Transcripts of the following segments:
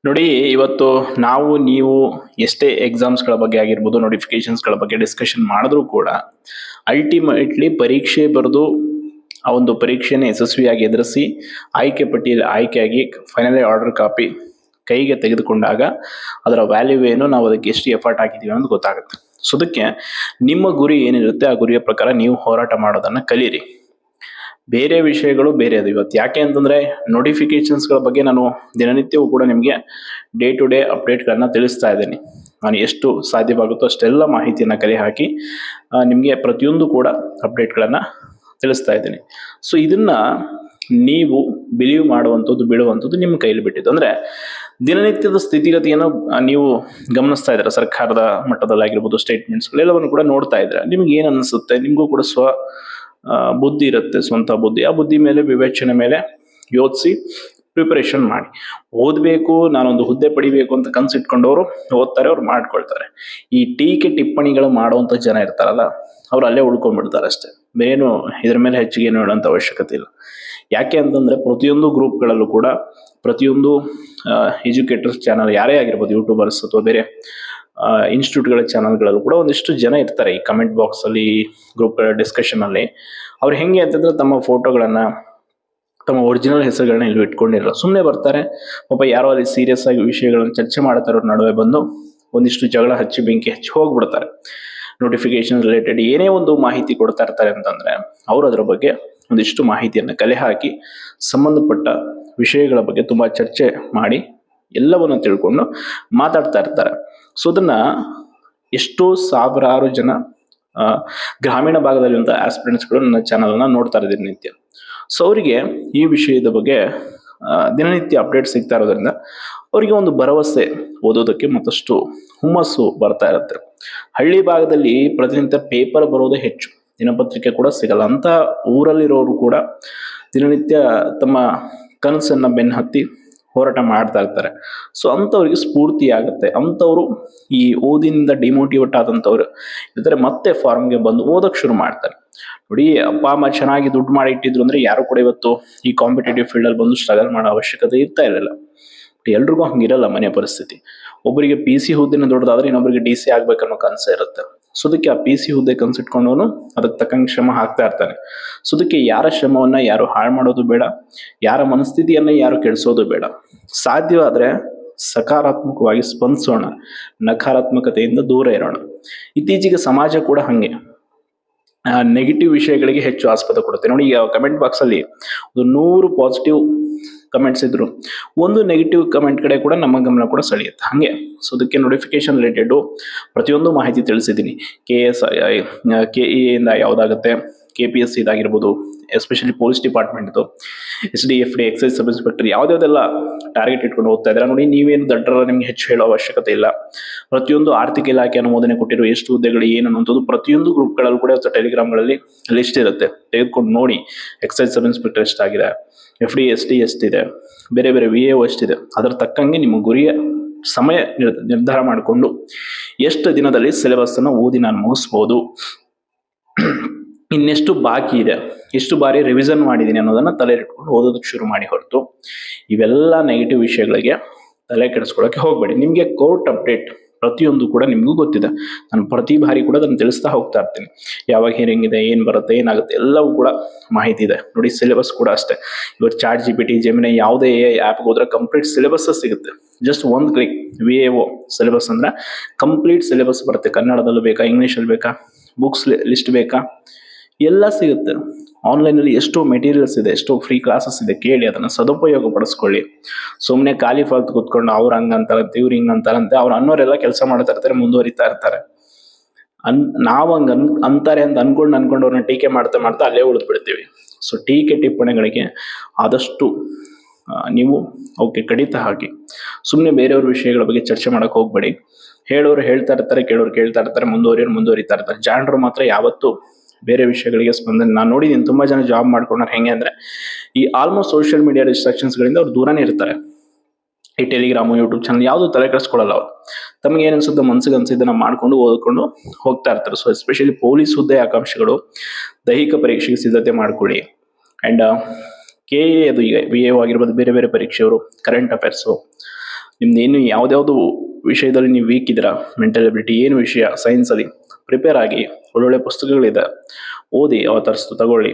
ನೋಡಿ, ಇವತ್ತು ನೀವು ಎಷ್ಟೇ ಎಕ್ಸಾಮ್ಸ್ಗಳ ಬಗ್ಗೆ ಆಗಿರ್ಬೋದು, ನೋಟಿಫಿಕೇಶನ್ಸ್ಗಳ ಬಗ್ಗೆ ಡಿಸ್ಕಷನ್ ಮಾಡಿದ್ರೂ ಕೂಡ ಅಲ್ಟಿಮೇಟ್ಲಿ ಪರೀಕ್ಷೆ ಬರೆದು ಆ ಒಂದು ಪರೀಕ್ಷೆಯನ್ನು ಯಶಸ್ವಿಯಾಗಿ ಎದುರಿಸಿ ಆಯ್ಕೆ ಪಟ್ಟಿಯಲ್ಲಿ ಆಯ್ಕೆಯಾಗಿ ಫೈನಲಿ ಆರ್ಡರ್ ಕಾಪಿ ಕೈಗೆ ತೆಗೆದುಕೊಂಡಾಗ ಅದರ ವ್ಯಾಲ್ಯೂ ಏನು, ನಾವು ಅದಕ್ಕೆ ಎಷ್ಟು ಎಫರ್ಟ್ ಹಾಕಿದ್ದೀವಿ ಅನ್ನೋದು ಗೊತ್ತಾಗುತ್ತೆ. ಸೊ ಅದಕ್ಕೆ ನಿಮ್ಮ ಗುರಿ ಏನಿರುತ್ತೆ ಆ ಗುರಿಯ ಪ್ರಕಾರ ನೀವು ಹೋರಾಟ ಮಾಡೋದನ್ನು ಕಲೀರಿ. ಬೇರೆ ವಿಷಯಗಳು ಬೇರೆ ಅದು. ಇವತ್ತು ಯಾಕೆ ಅಂತಂದ್ರೆ ನೋಟಿಫಿಕೇಶನ್ಸ್ಗಳ ಬಗ್ಗೆ ನಾನು ದಿನನಿತ್ಯವೂ ಕೂಡ ನಿಮಗೆ ಡೇ ಟು ಡೇ ಅಪ್ಡೇಟ್ಗಳನ್ನ ತಿಳಿಸ್ತಾ ಇದ್ದೀನಿ. ನಾನು ಎಷ್ಟು ಸಾಧ್ಯವಾಗುತ್ತೋ ಅಷ್ಟೆಲ್ಲ ಮಾಹಿತಿಯನ್ನು ಕಲೆ ಹಾಕಿ ನಿಮಗೆ ಪ್ರತಿಯೊಂದು ಕೂಡ ಅಪ್ಡೇಟ್ಗಳನ್ನು ತಿಳಿಸ್ತಾ ಇದ್ದೀನಿ. ಸೊ ಇದನ್ನ ನೀವು ಬಿಲೀವ್ ಮಾಡುವಂಥದ್ದು ಬಿಡುವಂಥದ್ದು ನಿಮ್ಮ ಕೈಲಿ ಬಿಟ್ಟಿದ್ದು. ಅಂದ್ರೆ ದಿನನಿತ್ಯದ ಸ್ಥಿತಿಗತಿಯನ್ನು ನೀವು ಗಮನಿಸ್ತಾ ಇದ್ದೀರಾ, ಸರ್ಕಾರದ ಮಟ್ಟದಲ್ಲಾಗಿರ್ಬೋದು, ಸ್ಟೇಟ್ಮೆಂಟ್ಸ್ಗಳೆಲ್ಲವನ್ನು ಕೂಡ ನೋಡ್ತಾ ಇದ್ದೀರಾ. ನಿಮ್ಗೆ ಏನು ಅನಿಸುತ್ತೆ? ನಿಮಗೂ ಕೂಡ ಬುದ್ಧಿ ಇರುತ್ತೆ, ಸ್ವಂತ ಬುದ್ಧಿ. ಆ ಬುದ್ಧಿ ಮೇಲೆ, ವಿವೇಚನೆ ಮೇಲೆ ಯೋಚಿಸಿ ಪ್ರಿಪರೇಷನ್ ಮಾಡಿ. ಓದಬೇಕು, ನಾನೊಂದು ಹುದ್ದೆ ಪಡಿಬೇಕು ಅಂತ ಕನ್ಸಿಟ್ಕೊಂಡವರು ಓದ್ತಾರೆ, ಅವ್ರು ಮಾಡ್ಕೊಳ್ತಾರೆ. ಈ ಟಿಪ್ಪಣಿಗಳು ಮಾಡುವಂಥ ಜನ ಇರ್ತಾರಲ್ಲ, ಅವ್ರು ಅಲ್ಲೇ ಉಳ್ಕೊಂಡ್ಬಿಡ್ತಾರೆ ಅಷ್ಟೇ. ಬೇರೇನು ಇದ್ರ ಮೇಲೆ ಹೆಚ್ಚಿಗೆ ಏನು ಹೇಳೋಂಥ ಅವಶ್ಯಕತೆ ಇಲ್ಲ. ಯಾಕೆ ಅಂತಂದ್ರೆ ಪ್ರತಿಯೊಂದು ಗ್ರೂಪ್ಗಳಲ್ಲೂ ಕೂಡ, ಪ್ರತಿಯೊಂದು ಎಜುಕೇಟರ್ಸ್ ಚಾನಲ್ ಯಾರೇ ಆಗಿರ್ಬೋದು, ಯೂಟ್ಯೂಬರ್ಸ್ ಅಥವಾ ಬೇರೆ ಇನ್ಸ್ಟಿಟ್ಯೂಟ್ಗಳ ಚಾನಲ್ಗಳಲ್ಲೂ ಕೂಡ ಒಂದಿಷ್ಟು ಜನ ಇರ್ತಾರೆ. ಈ ಕಮೆಂಟ್ ಬಾಕ್ಸ್ ಅಲ್ಲಿ, ಗ್ರೂಪ್ಗಳ ಡಿಸ್ಕಷನ್ ಅಲ್ಲಿ ಅವ್ರು ಹೆಂಗೆ ಅಂತಂದ್ರೆ ತಮ್ಮ ಫೋಟೋಗಳನ್ನ, ತಮ್ಮ ಒರಿಜಿನಲ್ ಹೆಸರುಗಳನ್ನ ಇಲ್ಲಿ ಇಟ್ಕೊಂಡಿರಲ್ಲ. ಸುಮ್ಮನೆ ಬರ್ತಾರೆ, ಪಾಪ ಯಾರೋ ಅಲ್ಲಿ ಸೀರಿಯಸ್ ಆಗಿ ವಿಷಯಗಳನ್ನು ಚರ್ಚೆ ಮಾಡ್ತಾರೋ ನಡುವೆ ಬಂದು ಒಂದಿಷ್ಟು ಜಗಳ ಹಚ್ಚಿ ಬೆಂಕಿ ಹಚ್ಚಿ ಹೋಗ್ಬಿಡ್ತಾರೆ. ನೋಟಿಫಿಕೇಶನ್ ರಿಲೇಟೆಡ್ ಏನೇ ಒಂದು ಮಾಹಿತಿ ಕೊಡ್ತಾ ಇರ್ತಾರೆ ಅಂತಂದ್ರೆ ಅವರು ಅದರ ಬಗ್ಗೆ ಒಂದಿಷ್ಟು ಮಾಹಿತಿಯನ್ನು ಕಲೆ ಹಾಕಿ ಸಂಬಂಧಪಟ್ಟ ವಿಷಯಗಳ ಬಗ್ಗೆ ತುಂಬಾ ಚರ್ಚೆ ಮಾಡಿ ಎಲ್ಲವನ್ನು ತಿಳ್ಕೊಂಡು ಮಾತಾಡ್ತಾ ಇರ್ತಾರೆ. ಸೊ ಅದನ್ನ ಎಷ್ಟೋ ಸಾವಿರಾರು ಜನ ಗ್ರಾಮೀಣ ಭಾಗದಲ್ಲಿರುವಂತಹ ಆಸ್ಪಿರೆಂಟ್ಸ್ಗಳು ನನ್ನ ಚಾನಲ್ ಅನ್ನ ನೋಡ್ತಾ ಇದ್ದಾರೆ ನಿತ್ಯ. ಸೊ ಅವರಿಗೆ ಈ ವಿಷಯದ ಬಗ್ಗೆ ದಿನನಿತ್ಯ ಅಪ್ಡೇಟ್ ಸಿಗ್ತಾ ಇರೋದ್ರಿಂದ ಅವರಿಗೆ ಒಂದು ಭರವಸೆ, ಓದೋದಕ್ಕೆ ಮತ್ತಷ್ಟು ಹುಮ್ಮಸ್ಸು ಬರ್ತಾ ಇರುತ್ತೆ. ಹಳ್ಳಿ ಭಾಗದಲ್ಲಿ ಪ್ರತಿನಿತ್ಯ ಪೇಪರ್ ಬರೋದೇ ಹೆಚ್ಚು, ದಿನಪತ್ರಿಕೆ ಕೂಡ ಸಿಗಲ್ಲ. ಅಂತ ಊರಲ್ಲಿರೋರು ಕೂಡ ದಿನನಿತ್ಯ ತಮ್ಮ ಕನಸನ್ನ ಬೆನ್ನು ಹತ್ತಿ ಹೋರಾಟ ಮಾಡ್ತಾ ಇರ್ತಾರೆ. ಸೊ ಅಂಥವ್ರಿಗೆ ಸ್ಫೂರ್ತಿ ಆಗುತ್ತೆ. ಅಂಥವ್ರು ಈ ಓದಿನಿಂದ ಡಿಮೋಟಿವೇಟ್ ಆದಂಥವ್ರು ಇರ್ತಾರೆ, ಮತ್ತೆ ಫಾರ್ಮ್ಗೆ ಬಂದು ಓದಕ್ಕೆ ಶುರು ಮಾಡ್ತಾರೆ. ನೋಡಿ, ಅಪ್ಪ ಅಮ್ಮ ಚೆನ್ನಾಗಿ ದುಡ್ಡು ಮಾಡಿ ಇಟ್ಟಿದ್ರು ಅಂದ್ರೆ ಯಾರು ಕೂಡ ಇವತ್ತು ಈ ಕಾಂಪಿಟೇಟಿವ್ ಫೀಲ್ಡ್ ಅಲ್ಲಿ ಬಂದು ಸ್ಟ್ರಗಲ್ ಮಾಡೋ ಅವಶ್ಯಕತೆ ಇರ್ತಾ ಇರಲಿಲ್ಲ. ಎಲ್ರಿಗೂ ಹಂಗಿರಲ್ಲ ಮನೆ ಪರಿಸ್ಥಿತಿ. ಒಬ್ಬರಿಗೆ PC ಹುದ್ದೆನ ದೊಡ್ಡದಾದ್ರೆ ಇನ್ನೊಬ್ಬರಿಗೆ DC ಆಗ್ಬೇಕನ್ನೋ ಕನಸ ಇರುತ್ತೆ. ಸೊ ಅದಕ್ಕೆ ಆ PC ಹುದ್ದೆ ಕನ್ಸಿಟ್ಕೊಂಡವನು ಅದಕ್ಕೆ ತಕ್ಕಂಗೆ ಶ್ರಮ ಹಾಕ್ತಾ ಇರ್ತಾನೆ. ಸೊ ಅದಕ್ಕೆ ಯಾರ ಶ್ರಮವನ್ನ ಯಾರು ಹಾಳು ಮಾಡೋದು ಬೇಡ, ಯಾರ ಮನಸ್ಥಿತಿಯನ್ನ ಯಾರು ಕೆಡಿಸೋದು ಬೇಡ. ಸಾಧ್ಯವಾದ್ರೆ ಸಕಾರಾತ್ಮಕವಾಗಿ ಸ್ಪಂದಿಸೋಣ, ನಕಾರಾತ್ಮಕತೆಯಿಂದ ದೂರ ಇರೋಣ. ಇತ್ತೀಚೆಗೆ ಸಮಾಜ ಕೂಡ ಹಂಗೆ ನೆಗೆಟಿವ್ ವಿಷಯಗಳಿಗೆ ಹೆಚ್ಚು ಆಸ್ಪದ ಕೊಡುತ್ತೆ. ನೋಡಿ, ಈಗ ಕಮೆಂಟ್ ಬಾಕ್ಸ್ ಅಲ್ಲಿ 100 ಪಾಸಿಟಿವ್ ಕಮೆಂಟ್ಸ್ ಇದ್ರು, ಒಂದು ನೆಗೆಟಿವ್ ಕಮೆಂಟ್ ಕಡೆ ಕೂಡ ನಮ್ಮ ಗಮನ ಕೂಡ ಸೆಳೆಯುತ್ತೆ. ಹಂಗೆ ಸೊ ಅದಕ್ಕೆ ನೋಟಿಫಿಕೇಶನ್ ರಿಲೇಟೆಡ್ ಪ್ರತಿಯೊಂದು ಮಾಹಿತಿ ತಿಳಿಸಿದ್ದೀನಿ. KE ಇಂದ ಯಾವ್ದಾಗುತ್ತೆ, KPSC ಇದಾಗಿರ್ಬೋದು, especially police department, SDFD, excise sub inspector, ಯಾವ್ದಾವ್ದೆಲ್ಲ ಟಾರ್ಗೆಟ್ ಇಟ್ಕೊಂಡು ಓದ್ತಾ ಇದ್ದಾರೆ. ನೋಡಿ, ನೀವೇನು ದಡ್ಡರ, ನಿಮ್ಗೆ ಹೆಚ್ಚು ಹೇಳೋ ಅವಶ್ಯಕತೆ ಇಲ್ಲ. ಪ್ರತಿಯೊಂದು ಆರ್ಥಿಕ ಇಲಾಖೆ ಅನುಮೋದನೆ ಕೊಟ್ಟಿರೋ ಎಷ್ಟು ಹುದ್ದೆಗಳು ಏನು ಅನ್ನುವಂಥದ್ದು ಪ್ರತಿಯೊಂದು ಗ್ರೂಪ್ಗಳಲ್ಲೂ ಕೂಡ ಟೆಲಿಗ್ರಾಮ್ಗಳಲ್ಲಿ ಲಿಸ್ಟ್ ಇರುತ್ತೆ, ತೆಗೆದುಕೊಂಡು ನೋಡಿ. ಎಕ್ಸೈಸ್ ಸಬ್ ಇನ್ಸ್ಪೆಕ್ಟರ್ ಎಷ್ಟಾಗಿದೆ, FD SD ಎಷ್ಟಿದೆ, ಬೇರೆ ಬೇರೆ VAO ಎಷ್ಟಿದೆ, ಅದರ ತಕ್ಕಂಗೆ ನಿಮ್ಮ ಗುರಿಯ ಸಮಯ ನಿರ್ಧಾರ ಮಾಡಿಕೊಂಡು ಎಷ್ಟು ದಿನದಲ್ಲಿ ಸಿಲೆಬಸ್ ಅನ್ನು ಓದಿ ನಾನು ಮುಗಿಸ್ಬೋದು, ಇನ್ನೆಷ್ಟು ಬಾಕಿ ಇದೆ, ಎಷ್ಟು ಬಾರಿ ರಿವಿಷನ್ ಮಾಡಿದ್ದೀನಿ ಅನ್ನೋದನ್ನ ತಲೆ ಇಟ್ಕೊಂಡು ಓದೋದಕ್ಕೆ ಶುರು ಮಾಡಿ. ಹೊರತು ಇವೆಲ್ಲ ನೆಗೆಟಿವ್ ವಿಷಯಗಳಿಗೆ ತಲೆ ಕೆಡಿಸ್ಕೊಳ್ಳೋಕೆ ಹೋಗ್ಬೇಡಿ. ನಿಮಗೆ ಕೋರ್ಟ್ ಅಪ್ಡೇಟ್ ಪ್ರತಿಯೊಂದು ಕೂಡ ನಿಮಗೂ ಗೊತ್ತಿದೆ. ನಾನು ಪ್ರತಿ ಬಾರಿ ಕೂಡ ಅದನ್ನು ತಿಳಿಸ್ತಾ ಹೋಗ್ತಾ ಇರ್ತೀನಿ. ಯಾವಾಗ ಹಿಯರಿಂಗ್ ಇದೆ, ಏನು ಬರುತ್ತೆ, ಏನಾಗುತ್ತೆ, ಎಲ್ಲವೂ ಕೂಡ ಮಾಹಿತಿ ಇದೆ. ನೋಡಿ, ಸಿಲೆಬಸ್ ಕೂಡ ಅಷ್ಟೇ. ಇವತ್ತು ChatGPT, Gemini ಯಾವುದೇ ಆ್ಯಪ್ಗೆ ಹೋದ್ರೆ ಕಂಪ್ಲೀಟ್ ಸಿಲೆಬಸ್ ಸಿಗುತ್ತೆ. ಜಸ್ಟ್ ಒಂದು ಕ್ಲಿಕ್ VAO ಸಿಲೆಬಸ್ ಅಂದ್ರೆ ಕಂಪ್ಲೀಟ್ ಸಿಲೆಬಸ್ ಬರುತ್ತೆ. ಕನ್ನಡದಲ್ಲೂ ಬೇಕಾ, ಇಂಗ್ಲೀಷಲ್ಲಿ ಬೇಕಾ, ಬುಕ್ಸ್ ಲಿಸ್ಟ್ ಬೇಕಾ, ಎಲ್ಲ ಸಿಗುತ್ತೆ. ಆನ್ಲೈನಲ್ಲಿ ಎಷ್ಟೋ ಮೆಟೀರಿಯಲ್ಸ್ ಇದೆ, ಎಷ್ಟೋ ಫ್ರೀ ಕ್ಲಾಸಸ್ ಇದೆ, ಕೇಳಿ ಅದನ್ನ ಸದುಪಯೋಗ ಪಡಿಸ್ಕೊಳ್ಳಿ. ಸುಮ್ಮನೆ ಖಾಲಿ ಫಾಲ್ತು ಕೂತ್ಕೊಂಡು ಅವ್ರು ಹಂಗಂತಾರಂತೆ, ಇವ್ರು ಹಿಂಗಂತಾರಂತೆ, ಅವ್ರು ಅನ್ನೋರೆಲ್ಲ ಕೆಲಸ ಮಾಡ್ತಾ ಇರ್ತಾರೆ, ಮುಂದುವರಿತಾ ಇರ್ತಾರೆ. ನಾವು ಹಂಗ ಅಂತಾರೆ ಅಂತ ಅನ್ಕೊಂಡು ಅವ್ರನ್ನ ಟೀಕೆ ಮಾಡ್ತಾ ಮಾಡ್ತಾ ಅಲ್ಲೇ ಉಳಿದು ಬಿಡ್ತೀವಿ. ಸೊ ಟಿಪ್ಪಣಿಗಳಿಗೆ ಆದಷ್ಟು ನೀವು ಅವಕ್ಕೆ ಕಡಿತ ಹಾಕಿ ಸುಮ್ಮನೆ ಬೇರೆಯವ್ರ ವಿಷಯಗಳ ಬಗ್ಗೆ ಚರ್ಚೆ ಮಾಡಕ್ ಹೋಗ್ಬೇಡಿ. ಹೇಳೋರು ಹೇಳ್ತಾ ಇರ್ತಾರೆ, ಕೇಳೋರು ಕೇಳ್ತಾ ಇರ್ತಾರೆ, ಮುಂದುವರಿತಾ ಇರ್ತಾರೆ. ಜಾಣರು ಮಾತ್ರ ಯಾವತ್ತು ಬೇರೆ ವಿಷಯಗಳಿಗೆ ಸ್ಪಂದನೆ. ನಾನು ನೋಡಿದ್ದೀನಿ ತುಂಬಾ ಜನ ಜಾಬ್ ಮಾಡ್ಕೊಂಡ್ರೆ ಹೆಂಗೆ ಅಂದ್ರೆ ಈ ಆಲ್ಮೋಸ್ಟ್ ಸೋಷಿಯಲ್ ಮೀಡಿಯಾ ರಿಸ್ಟ್ರಿಕ್ಷನ್ಸ್ ಗಳಿಂದ ಅವ್ರು ದೂರನೇ ಇರ್ತಾರೆ. ಈ ಟೆಲಿಗ್ರಾಮು, ಯೂಟ್ಯೂಬ್ ಚಾನಲ್ ಯಾವುದು ತಲೆ ಕೆಡಿಸ್ಕೊಳ್ಳಲ್ಲ ಅವರು. ತಮಗೆ ಏನ್ ಅನ್ಸುತ್ತೆ ಮನ್ಸಿಗೆ ಅನ್ಸಿದ್ದನ್ನ ಮಾಡ್ಕೊಂಡು ಓದ್ಕೊಂಡು ಹೋಗ್ತಾ ಇರ್ತಾರೆ. ಸೊ ಎಸ್ಪೆಷಲಿ ಪೊಲೀಸ್ ಹುದ್ದೆ ಆಕಾಂಕ್ಷಿಗಳು ದೈಹಿಕ ಪರೀಕ್ಷೆಗೆ ಸಿದ್ಧತೆ ಮಾಡ್ಕೊಳ್ಳಿ. ಅಂಡ್ KA ಅದು ಈಗ VAO ಆಗಿರ್ಬೋದು, ಬೇರೆ ಬೇರೆ ಪರೀಕ್ಷೆಯವರು, ಕರೆಂಟ್ ಅಫೇರ್ಸು, ನಿಮ್ದೇನು ಯಾವ್ದ್ಯಾವ್ದು ವಿಷಯದಲ್ಲಿ ನೀವು ವೀಕ್ ಇದ್ದೀರಾ, ಮೆಂಟಲ್ ಎಬಿಲಿಟಿ ಏನು ವಿಷಯ ಸೈನ್ಸಲ್ಲಿ ಪ್ರಿಪೇರ್ ಆಗಿ, ಒಳ್ಳೊಳ್ಳೆ ಪುಸ್ತಕಗಳಿದೆ ಓದಿ, ಅವತರಿಸ್ತು ತಗೊಳ್ಳಿ.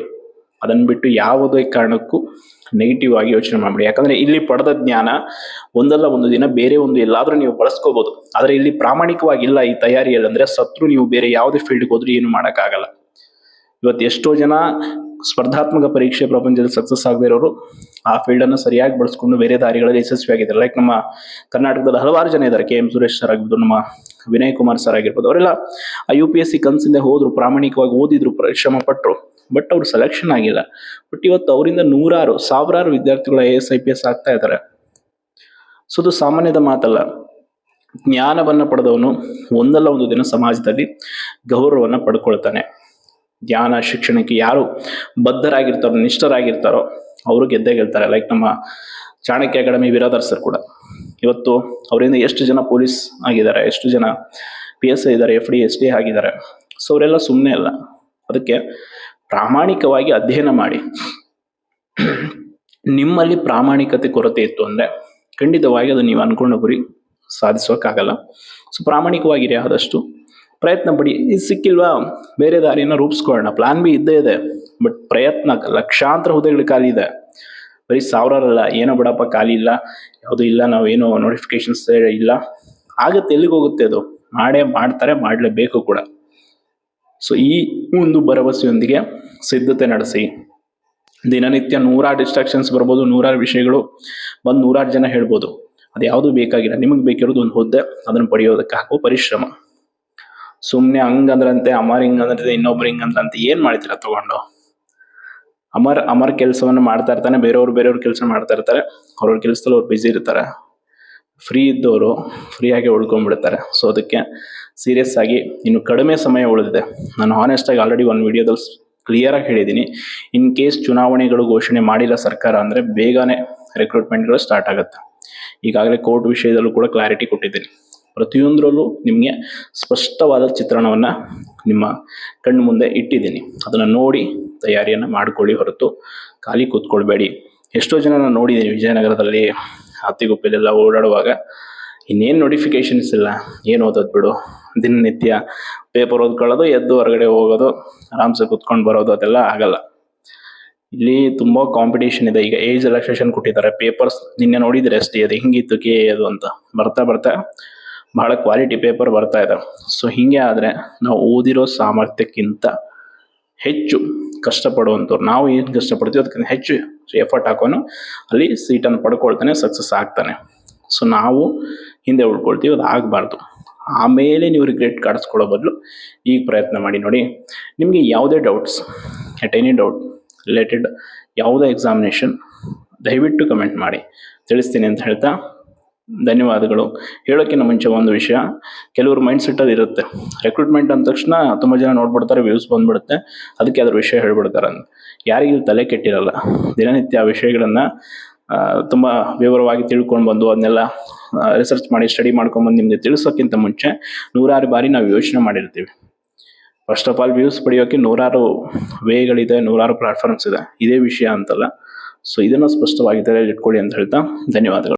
ಅದನ್ನು ಬಿಟ್ಟು ಯಾವುದೇ ಕಾರಣಕ್ಕೂ ನೆಗೆಟಿವ್ ಆಗಿ ಯೋಚನೆ ಮಾಡಬೇಡಿ. ಯಾಕಂದ್ರೆ ಇಲ್ಲಿ ಪಡೆದ ಜ್ಞಾನ ಒಂದಲ್ಲ ಒಂದು ದಿನ ಬೇರೆ ಒಂದು ಎಲ್ಲಾದ್ರೂ ನೀವು ಬಳಸ್ಕೋಬಹುದು. ಆದ್ರೆ ಇಲ್ಲಿ ಪ್ರಾಮಾಣಿಕವಾಗಿಲ್ಲ ಈ ತಯಾರಿಯಲ್ಲಿ ಅಂದ್ರೆ ಸತ್ರು ನೀವು ಬೇರೆ ಯಾವುದೇ ಫೀಲ್ಡ್ಗೆ ಹೋದ್ರೂ ಏನು ಮಾಡೋಕ್ಕಾಗಲ್ಲ. ಇವತ್ತು ಎಷ್ಟೋ ಜನ ಸ್ಪರ್ಧಾತ್ಮಕ ಪರೀಕ್ಷೆ ಪ್ರಪಂಚದಲ್ಲಿ ಸಕ್ಸಸ್ ಆಗದೇ ಇರೋರು ಆ ಫೀಲ್ಡ್ ಅನ್ನು ಸರಿಯಾಗಿ ಬಳಸ್ಕೊಂಡು ಬೇರೆ ದಾರಿಗಳಲ್ಲಿ ಯಶಸ್ವಿ ಆಗಿದ್ದಾರೆ. ಲೈಕ್ ನಮ್ಮ ಕರ್ನಾಟಕದಲ್ಲಿ ಹಲವಾರು ಜನ ಇದ್ದಾರೆ. KM ಸುರೇಶ್ ಸರ್ ಆಗಿರ್ಬೋದು, ನಮ್ಮ ವಿನಯ್ ಕುಮಾರ್ ಸರ್ ಆಗಿರ್ಬೋದು. ಅವರೆಲ್ಲ UPSC ಕನಸಿಂದ ಹೋದ್ರು, ಪ್ರಾಮಾಣಿಕವಾಗಿ ಓದಿದ್ರು, ಪರಿಶ್ರಮ ಪಟ್ಟರು. ಬಟ್ ಅವ್ರು ಸೆಲೆಕ್ಷನ್ ಆಗಿಲ್ಲ. ಬಟ್ ಇವತ್ತು ಅವರಿಂದ ಸಾವಿರಾರು ವಿದ್ಯಾರ್ಥಿಗಳು IAS IPS ಆಗ್ತಾ ಇದ್ದಾರೆ. ಸೊ ಅದು ಸಾಮಾನ್ಯದ ಮಾತಲ್ಲ. ಜ್ಞಾನವನ್ನ ಪಡೆದವನು ಒಂದಲ್ಲ ಒಂದು ದಿನ ಸಮಾಜದಲ್ಲಿ ಗೌರವವನ್ನ ಪಡ್ಕೊಳ್ತಾನೆ. ಜ್ಞಾನ ಶಿಕ್ಷಣಕ್ಕೆ ಯಾರು ಬದ್ಧರಾಗಿರ್ತಾರೋ, ನಿಷ್ಠರಾಗಿರ್ತಾರೋ ಅವರು ಗೆದ್ದೇ ಗೆಲ್ತಾರೆ. ಲೈಕ್ ನಮ್ಮ ಚಾಣಕ್ಯ ಅಕಾಡೆಮಿ ಬಿರಾದರ್ ಸರ್ ಕೂಡ ಇವತ್ತು ಅವರಿಂದ ಎಷ್ಟು ಜನ ಪೊಲೀಸ್ ಆಗಿದ್ದಾರೆ, ಎಷ್ಟು ಜನ PSI ಇದ್ದಾರೆ, FD SD ಆಗಿದ್ದಾರೆ. ಸೊ ಅವರೆಲ್ಲ ಸುಮ್ಮನೆ ಅಲ್ಲ. ಅದಕ್ಕೆ ಪ್ರಾಮಾಣಿಕವಾಗಿ ಅಧ್ಯಯನ ಮಾಡಿ. ನಿಮ್ಮಲ್ಲಿ ಪ್ರಾಮಾಣಿಕತೆ ಕೊರತೆ ಇತ್ತು ಅಂದ್ರೆ ಖಂಡಿತವಾಗಿ ಅದು ನೀವು ಅನ್ಕೊಂಡ ಗುರಿ ಸಾಧಿಸೋಕ್ಕಾಗಲ್ಲ. ಸೊ ಪ್ರಾಮಾಣಿಕವಾಗಿರಿ, ಆದಷ್ಟು ಪ್ರಯತ್ನ ಪಡಿ. ಇದು ಸಿಕ್ಕಿಲ್ವಾ, ಬೇರೆ ದಾರಿಯನ್ನು ರೂಪಿಸ್ಕೊಳ್ಳೋಣ. ಪ್ಲಾನ್ B ಇದ್ದೇ ಇದೆ. ಬಟ್ ಪ್ರಯತ್ನ, ಲಕ್ಷಾಂತರ ಹುದ್ದೆಗಳು ಖಾಲಿ ಇದೆ, ಬರೀ ಸಾವಿರಾರಲ್ಲ. ಏನೋ ಬಿಡಪ್ಪ ಖಾಲಿ ಇಲ್ಲ, ಯಾವುದೂ ಇಲ್ಲ, ನಾವೇನೋ ನೋಟಿಫಿಕೇಶನ್ಸ್ ಇಲ್ಲ, ಆಗತ್ತೆ. ಎಲ್ಲಿಗೆ ಹೋಗುತ್ತೆ ಅದು? ಮಾಡ್ತಾರೆ, ಮಾಡಲೇಬೇಕು ಕೂಡ. ಸೊ ಈ ಒಂದು ಭರವಸೆಯೊಂದಿಗೆ ಸಿದ್ಧತೆ ನಡೆಸಿ. ದಿನನಿತ್ಯ 100 ಡಿಸ್ಟ್ರಾಕ್ಷನ್ಸ್ ಬರ್ಬೋದು, 100 ವಿಷಯಗಳು ಬಂದು 100 ಜನ ಹೇಳ್ಬೋದು. ಅದು ಯಾವುದು ಬೇಕಾಗಿಲ್ಲ. ನಿಮಗೆ ಬೇಕಿರೋದು ಒಂದು ಹುದ್ದೆ, ಅದನ್ನು ಪಡೆಯೋದಕ್ಕೆ ಹಾಕೋ ಪರಿಶ್ರಮ. ಸುಮ್ಮನೆ ಹಂಗಂದ್ರಂತೆ, ಅಮರ್ ಹಿಂಗಂದ್ರೆ, ಇನ್ನೊಬ್ರು ಹಿಂಗಂದ್ರಂತೆ ಏನ್ ಮಾಡ್ತೀರಾ ತಗೊಂಡು? ಅಮರ್ ಕೆಲಸವನ್ನು ಮಾಡ್ತಾ ಇರ್ತಾನೆ, ಬೇರೆಯವ್ರ ಕೆಲಸ ಮಾಡ್ತಾ ಇರ್ತಾರೆ. ಅವ್ರ ಕೆಲಸದಲ್ಲಿ ಅವ್ರು ಬ್ಯುಸಿ ಇರ್ತಾರೆ. ಫ್ರೀ ಇದ್ದವರು ಫ್ರೀಯಾಗಿ ಉಳ್ಕೊಂಡ್ಬಿಡ್ತಾರೆ. ಸೊ ಅದಕ್ಕೆ ಸೀರಿಯಸ್ ಆಗಿ ಇನ್ನು ಕಡಿಮೆ ಸಮಯ ಉಳಿದಿದೆ. ನಾನು ಹಾನೆಸ್ಟ್ ಆಗಿ ಆಲ್ರೆಡಿ ಒಂದು ವಿಡಿಯೋದಲ್ಲಿ ಕ್ಲಿಯರ್ ಆಗಿ ಹೇಳಿದ್ದೀನಿ. ಇನ್ ಕೇಸ್ ಚುನಾವಣೆಗಳು ಘೋಷಣೆ ಮಾಡಿಲ್ಲ ಸರ್ಕಾರ ಅಂದ್ರೆ ಬೇಗನೆ ರಿಕ್ರೂಟ್ಮೆಂಟ್ಗಳು ಸ್ಟಾರ್ಟ್ ಆಗುತ್ತೆ. ಈಗಾಗಲೇ ಕೋರ್ಟ್ ವಿಷಯದಲ್ಲೂ ಕೂಡ ಕ್ಲಾರಿಟಿ ಕೊಟ್ಟಿದ್ದೀನಿ. ಪ್ರತಿಯೊಂದರಲ್ಲೂ ನಿಮಗೆ ಸ್ಪಷ್ಟವಾದ ಚಿತ್ರಣವನ್ನು ನಿಮ್ಮ ಕಣ್ಣು ಮುಂದೆ ಇಟ್ಟಿದ್ದೀನಿ. ಅದನ್ನು ನೋಡಿ ತಯಾರಿಯನ್ನು ಮಾಡ್ಕೊಳ್ಳಿ, ಹೊರತು ಖಾಲಿ ಕೂತ್ಕೊಳ್ಬೇಡಿ. ಎಷ್ಟೋ ಜನ ನಾನು ನೋಡಿದ್ದೀನಿ ವಿಜಯನಗರದಲ್ಲಿ, ಹತ್ತಿಗುಪ್ಪೆಲೆಲ್ಲ ಓಡಾಡುವಾಗ ಇನ್ನೇನು ನೋಟಿಫಿಕೇಶನ್ಸ್ ಇಲ್ಲ, ಏನು ಓದೋದು ಬಿಡು, ದಿನನಿತ್ಯ ಪೇಪರ್ ಓದ್ಕೊಳ್ಳೋದು, ಎದ್ದು ಹೊರಗಡೆ ಹೋಗೋದು, ಆರಾಮ್ಸೆ ಕುತ್ಕೊಂಡು ಬರೋದು, ಅದೆಲ್ಲ ಆಗಲ್ಲ. ಇಲ್ಲಿ ತುಂಬ ಕಾಂಪಿಟೇಷನ್ ಇದೆ. ಈಗ ಏಜ್ ರಿಲ್ಯಾಕ್ಸೇಷನ್ ಕೊಟ್ಟಿದ್ದಾರೆ. ಪೇಪರ್ಸ್ ನಿನ್ನೆ ನೋಡಿದ್ರೆ ಅಷ್ಟೇ, ಅದು ಹಿಂಗಿತ್ತು KA ಅದು ಅಂತ. ಬರ್ತಾ ಬಹಳ ಕ್ವಾಲಿಟಿ ಪೇಪರ್ ಬರ್ತಾ ಇದೆ. ಸೊ ಹೀಗೆ ಆದರೆ ನಾವು ಓದಿರೋ ಸಾಮರ್ಥ್ಯಕ್ಕಿಂತ ಹೆಚ್ಚು ಕಷ್ಟಪಡುವಂಥವ್ರು, ನಾವು ಏನು ಕಷ್ಟಪಡ್ತೀವಿ ಅದಕ್ಕಿಂತ ಹೆಚ್ಚು ಎಫರ್ಟ್ ಹಾಕೋನು ಅಲ್ಲಿ ಸೀಟನ್ನು ಪಡ್ಕೊಳ್ತಾನೆ, ಸಕ್ಸಸ್ ಆಗ್ತಾನೆ. ಸೊ ನಾವು ಹಿಂದೆ ಉಳ್ಕೊಳ್ತೀವಿ, ಅದು ಆಗಬಾರ್ದು. ಆಮೇಲೆ ನೀವು ರಿಗ್ರೆಟ್ ಕಾಡಿಸ್ಕೊಳ್ಳೋ ಬದಲು ಈಗ ಪ್ರಯತ್ನ ಮಾಡಿ. ನೋಡಿ, ನಿಮಗೆ ಯಾವುದೇ ಡೌಟ್ಸ್, ಎನಿ ಡೌಟ್ ರಿಲೇಟೆಡ್ ಯಾವುದೇ ಎಕ್ಸಾಮಿನೇಷನ್, ದಯವಿಟ್ಟು ಕಮೆಂಟ್ ಮಾಡಿ, ತಿಳಿಸ್ತೀನಿ ಅಂತ ಹೇಳ್ತಾ ಧನ್ಯವಾದಗಳು. ಹೇಳೋಕ್ಕಿಂತ ಮುಂಚೆ ಒಂದು ವಿಷಯ, ಕೆಲವರು ಮೈಂಡ್ ಸೆಟ್ಟಲ್ಲಿ ಇರುತ್ತೆ, ರೆಕ್ರೂಟ್ಮೆಂಟ್ ಅಂದ ತಕ್ಷಣ ತುಂಬ ಜನ ನೋಡ್ಬಿಡ್ತಾರೆ, ವ್ಯೂಸ್ ಬಂದ್ಬಿಡುತ್ತೆ, ಅದಕ್ಕೆ ಅದ್ರ ವಿಷಯ ಹೇಳ್ಬಿಡ್ತಾರೆ ಅಂತ. ಯಾರಿಗೂ ತಲೆ ಕೆಟ್ಟಿರಲ್ಲ. ದಿನನಿತ್ಯ ಆ ವಿಷಯಗಳನ್ನು ತುಂಬ ವಿವರವಾಗಿ ತಿಳ್ಕೊಂಡು ಬಂದು ಅದನ್ನೆಲ್ಲ ರಿಸರ್ಚ್ ಮಾಡಿ ಸ್ಟಡಿ ಮಾಡ್ಕೊಂಡ್ಬಂದು ನಿಮಗೆ ತಿಳಿಸೋಕ್ಕಿಂತ ಮುಂಚೆ 100 ಬಾರಿ ನಾವು ಯೋಚನೆ ಮಾಡಿರ್ತೀವಿ. ಫಸ್ಟ್ ಆಫ್ ಆಲ್ ವ್ಯೂಸ್ ಪಡೆಯೋಕ್ಕೆ 100 ವೇಗಳಿದೆ, 100 ಪ್ಲಾಟ್ಫಾರ್ಮ್ಸ್ ಇದೆ. ಇದೇ ವಿಷಯ ಅಂತಲ್ಲ. ಸೊ ಇದನ್ನು ಸ್ಪಷ್ಟವಾಗಿ ತಲೆಯಲ್ಲಿ ಇಟ್ಕೊಳ್ಳಿ ಅಂತ ಹೇಳ್ತಾ ಧನ್ಯವಾದಗಳು.